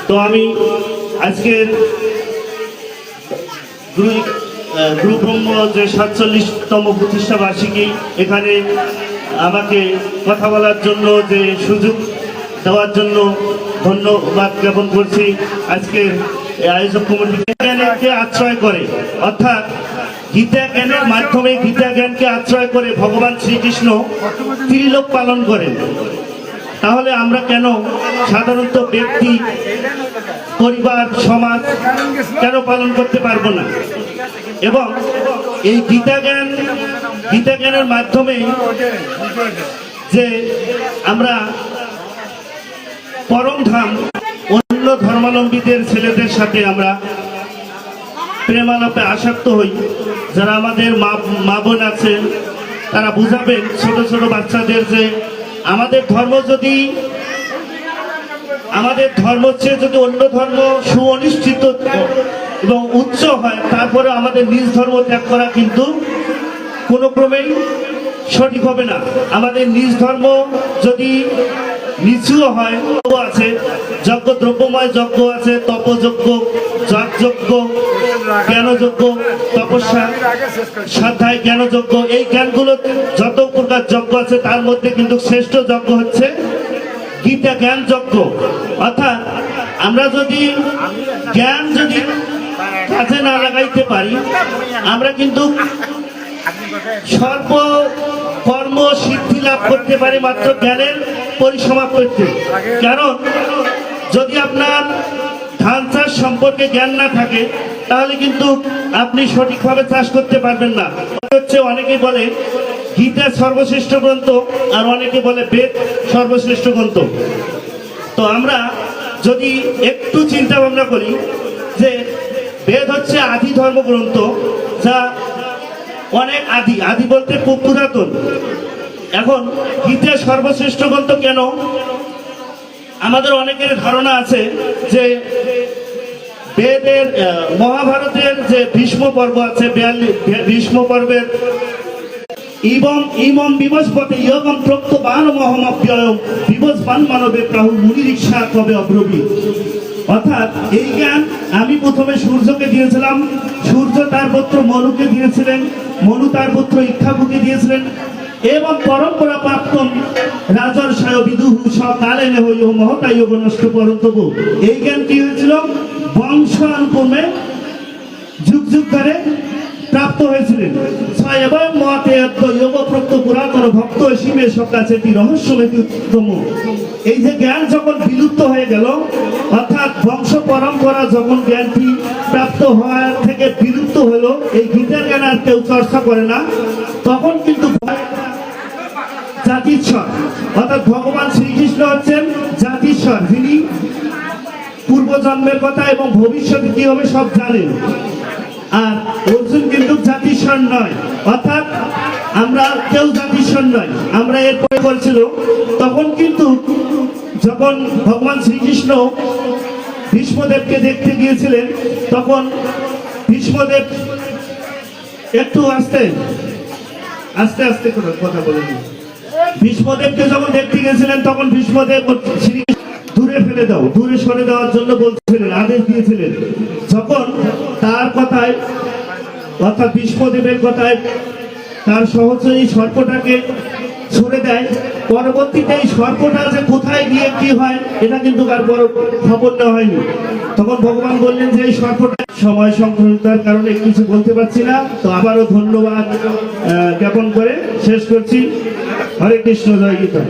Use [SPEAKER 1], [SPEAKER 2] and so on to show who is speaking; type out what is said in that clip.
[SPEAKER 1] তো আমি আজকের গুরু ব্রহ্ম যে 47তম প্রতিষ্ঠা বার্ষিকী, এখানে আমাকে কথা বলার জন্য যে সুযোগ দেওয়ার জন্য ধন্যবাদ জ্ঞাপন করছি। আজকের আয়োজক কমিটিকে জ্ঞানকে আশ্রয় করে, অর্থাৎ গীতা জ্ঞানের মাধ্যমে গীতা জ্ঞানকে আশ্রয় করে ভগবান শ্রীকৃষ্ণ ত্রিলোক পালন করেন। তাহলে আমরা কেন সাধারণত ব্যক্তি, পরিবার, সমাজ কেন পালন করতে পারবো না? এবং এই গীতা জ্ঞানের মাধ্যমে যে আমরা পরম ধাম, অন্য ধর্মাবলম্বীদের ছেলেদের সাথে আমরা প্রেমালাপে আসক্ত হই। যারা আমাদের মা বোন আছে তারা বুঝাবেন ছোট ছোট বাচ্চাদের যে আমাদের ধর্ম চেয়ে যদি অন্য ধর্ম সুনিশ্চিত এবং উচ্চ হয়, তারপরে আমাদের নিজ ধর্ম ত্যাগ করা কিন্তু কোনো ক্রমেই সঠিক হবে না। আমাদের নিজ ধর্ম যদি নিচুও হয়, আছে যজ্ঞ, দ্রব্যময় যজ্ঞ আছে, তপযজ্ঞ, যাগযজ্ঞ, জ্ঞানযজ্ঞ, তপস্যা, সাধ্যায় জ্ঞানযজ্ঞ। এই জ্ঞানগুলো যত প্রকার যজ্ঞ আছে তার মধ্যে কিন্তু শ্রেষ্ঠ যজ্ঞ হচ্ছে গীতা জ্ঞান যজ্ঞ। অর্থাৎ আমরা যদি জ্ঞান কাজে না লাগাইতে পারি, আমরা কিন্তু সর্ব কর্ম সিদ্ধি লাভ করতে পারি মাত্র জ্ঞানের পরিসমাপ্তিতে। কারণ যদি আপনার ধান চাষ সম্পর্কে জ্ঞান না থাকে, তাহলে কিন্তু আপনি সঠিকভাবে চাষ করতে পারবেন না। অনেকে বলে গীতা সর্বশ্রেষ্ঠ গ্রন্থ, আর অনেকে বলে বেদ সর্বশ্রেষ্ঠ গ্রন্থ। তো আমরা যদি একটু চিন্তা ভাবনা করি যে বেদ হচ্ছে আদি ধর্মগ্রন্থ, যা অনেক আদি বলতে খুব পুরাতন। এখন গীতা সর্বশ্রেষ্ঠ গ্রন্থ কেন? আমাদের অনেকের ধারণা আছে যে বেদের মহাভারতের যে ভীষ্ম পর্ব আছে, ভীষ্ম পর্বের ইমম বিবস্পতে ইয়গম প্রক্তবান মহমব্যয়ম বিবস্বান মানবে প্রাহু মুনিরিক্ষা কবে অব্রবী। অর্থাৎ এই জ্ঞান আমি প্রথমে সূর্যকে দিয়েছিলাম, সূর্য তার পুত্র মনুকে দিয়েছিলেন, মনু তার পুত্র ইক্ষাকুকে দিয়েছিলেন, এবং পরম্পরা প্রাপ্তম রাজর্ষয় বিদুহু সকালে হইল মহতায় নষ্ট পরন্তব। এই জ্ঞান কি হয়েছিল? বংশানুক্রমে যুগ যুগ ধরে প্রাপ্ত হয়েছিলেন। এবং মতে যোগপ্রক্ত পুরাতন ভক্ত শিবে সকাচেতি রহস্যতম। এই যে জ্ঞান যখন বিলুপ্ত হয়ে গেল, অর্থাৎ বংশ পরম্পরা যখন জ্ঞানটি প্রাপ্ত হওয়ার থেকে বিলুপ্ত হলো, এই গীতার জ্ঞান আর কেউ চর্চা করে না, তখন কিন্তু জাতিশ্বর, অর্থাৎ ভগবান শ্রীকৃষ্ণ হচ্ছেন জাতিশ্বর, যিনি পূর্বজন্মের কথা এবং ভবিষ্যতে কি হবে সব জানেন। আর অর্জুন কিন্তু জাতিশ্বর নয়, অর্থাৎ আমরা কেউ জাতিশ্বর নয়। আমরা এরপরে বলছিল তখন কিন্তু যখন ভগবান শ্রীকৃষ্ণ ভীষ্মদেবকে দেখতে গিয়েছিলেন, তখন ভীষ্মদেব একটু আস্তে আস্তে কথা বলেন। ভীষ্মদেবকে যখন দেখতে গেছিলেন, তখন ভীষ্মদেব দূরে ফেলে দাও, দূরে সরে দেওয়ার জন্য বলছিলেন, আদেশ দিয়েছিলেন। যখন তার কথায়, অর্থাৎ ভীষ্মদেবের কথায় তার সহচরী সর্পটাকে ছুড়ে দেয়, পরবর্তীতে এই সর্পটা যে কোথায় গিয়ে কি হয় এটা কিন্তু আর বড় খবর নেওয়া হয়নি। তখন ভগবান বললেন যে এই সর্পটা, সময় সংকীর্ণতার কারণে কিছু বলতে পারছি না। তো আবারও ধন্যবাদ জ্ঞাপন করে শেষ করছি। হরে কৃষ্ণ, জয় গীতা।